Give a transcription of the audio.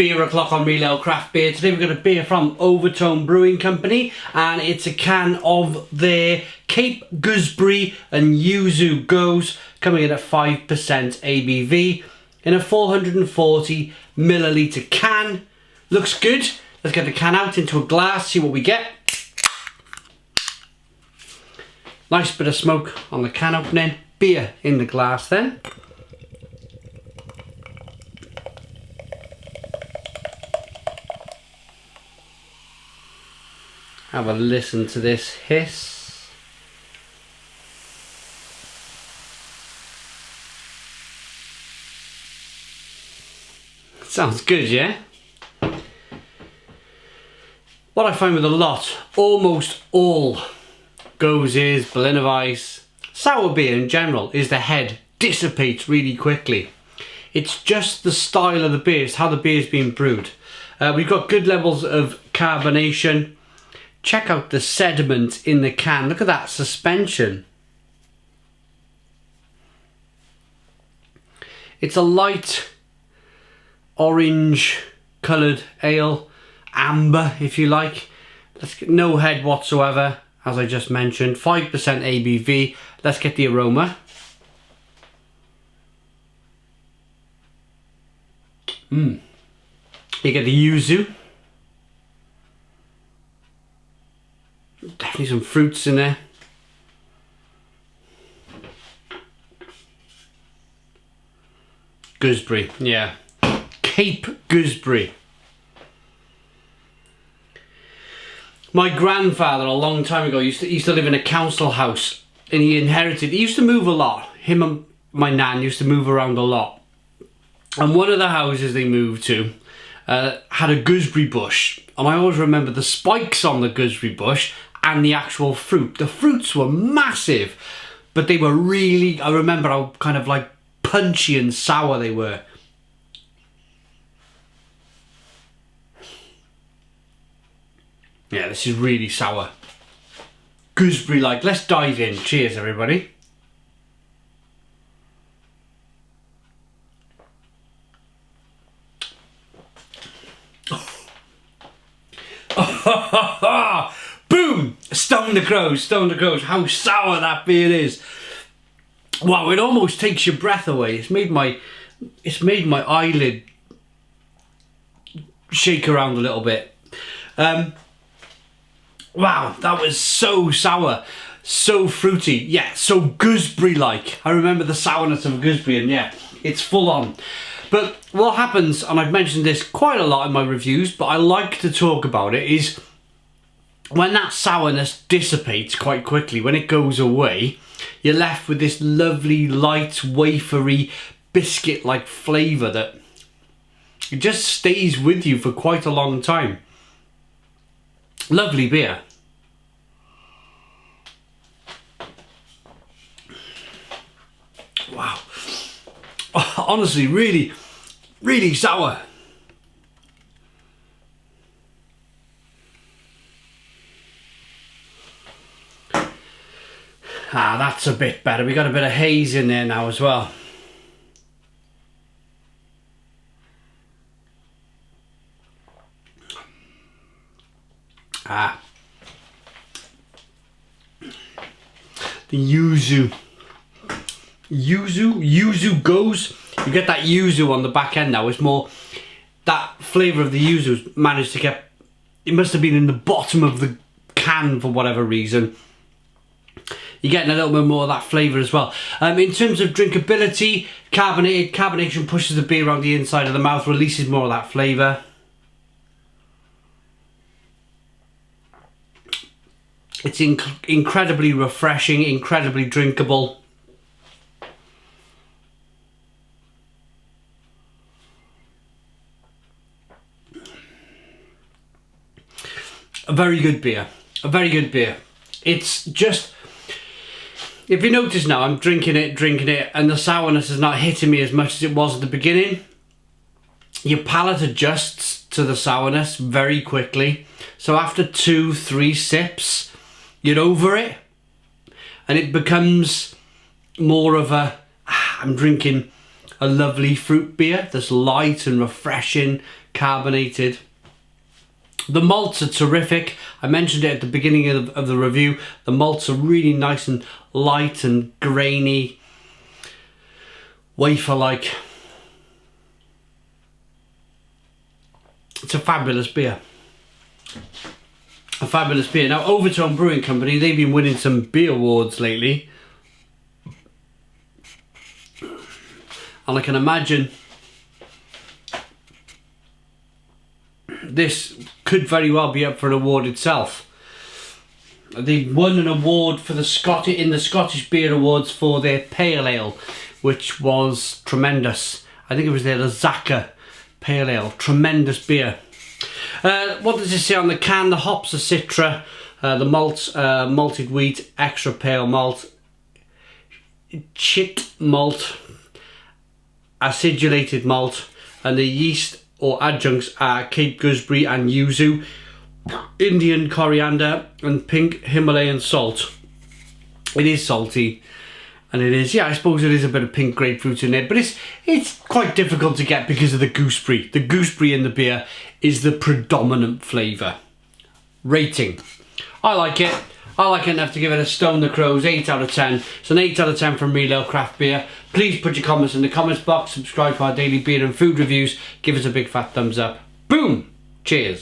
Beer O'Clock on Real Ale Craft Beer. Today we've got a beer from Overtone Brewing Company, and it's a can of their Cape Gooseberry and Yuzu Gose, coming in at 5% ABV in a 440 milliliter can. Looks good. Let's get the can out into a glass, see what we get. Nice bit of smoke on the can opening. Beer in the glass then. Have a listen to this hiss. Sounds good, yeah? What I find with a lot, almost all Goses, Berliner Weiss, sour beer in general, is the head dissipates really quickly. It's just the style of the beer, it's how the beer's been brewed. We've got good levels of carbonation. Check out the sediment in the can. Look at that suspension. It's a light orange coloured ale, amber if you like. Let's get no head whatsoever, as I just mentioned. 5% ABV. Let's get the aroma. You get the yuzu. Definitely some fruits in there. Gooseberry, yeah. Cape Gooseberry. My grandfather, a long time ago, used to live in a council house, and he used to move a lot. Him and my nan used to move around a lot. And one of the houses they moved to had a gooseberry bush. And I always remember the spikes on the gooseberry bush and the actual fruit. The fruits were massive, but they were really, I remember how kind of like punchy and sour they were. Yeah, this is really sour. Gooseberry-like. Let's dive in. Cheers, everybody. Boom! Stone the crows, stone the crows. How sour that beer is. Wow, it almost takes your breath away. It's made my eyelid shake around a little bit. Wow, that was so sour, so fruity. Yeah, so gooseberry-like. I remember the sourness of a gooseberry, and yeah, it's full on. But what happens, and I've mentioned this quite a lot in my reviews, but I like to talk about it, is when that sourness dissipates quite quickly, when it goes away, you're left with this lovely, light, wafery, biscuit-like flavour that it just stays with you for quite a long time. Lovely beer. Wow. Honestly, really, really sour. Ah, that's a bit better. We got a bit of haze in there now as well. Ah. The Yuzu Gose. You get that yuzu on the back end now. It's more that flavour of the yuzu managed to get. It must have been in the bottom of the can for whatever reason. You're getting a little bit more of that flavour as well. In terms of drinkability, carbonation pushes the beer around the inside of the mouth, releases more of that flavour. It's incredibly refreshing, incredibly drinkable. A very good beer. A very good beer. It's just, if you notice now, I'm drinking it, and the sourness is not hitting me as much as it was at the beginning. Your palate adjusts to the sourness very quickly. So after 2-3 sips, you're over it, and it becomes more of I'm drinking a lovely fruit beer that's light and refreshing, carbonated. The malts are terrific. I mentioned it at the beginning of the review. The malts are really nice and light and grainy, wafer-like. It's a fabulous beer. A fabulous beer. Now, Overtone Brewing Company, they've been winning some beer awards lately. And I can imagine this could very well be up for an award itself. They won an award for the Scottish Beer Awards for their Pale Ale, which was tremendous. I think it was their Lazaka Pale Ale. Tremendous beer. What does it say on the can? The hops are Citra, the malts, malted wheat, extra pale malt, chit malt, acidulated malt, and the yeast or adjuncts are Cape Gooseberry and Yuzu, Indian coriander, and pink Himalayan salt. It is salty, and it is, yeah, I suppose it is a bit of pink grapefruit in it, but it's quite difficult to get because of the gooseberry. The gooseberry in the beer is the predominant flavour. Rating. I like it. I like it enough to give it a Stone the Crows 8 out of 10. It's an 8 out of 10 from Real Ale Craft Beer. Please put your comments in the comments box. Subscribe to our daily beer and food reviews. Give us a big fat thumbs up. Boom! Cheers.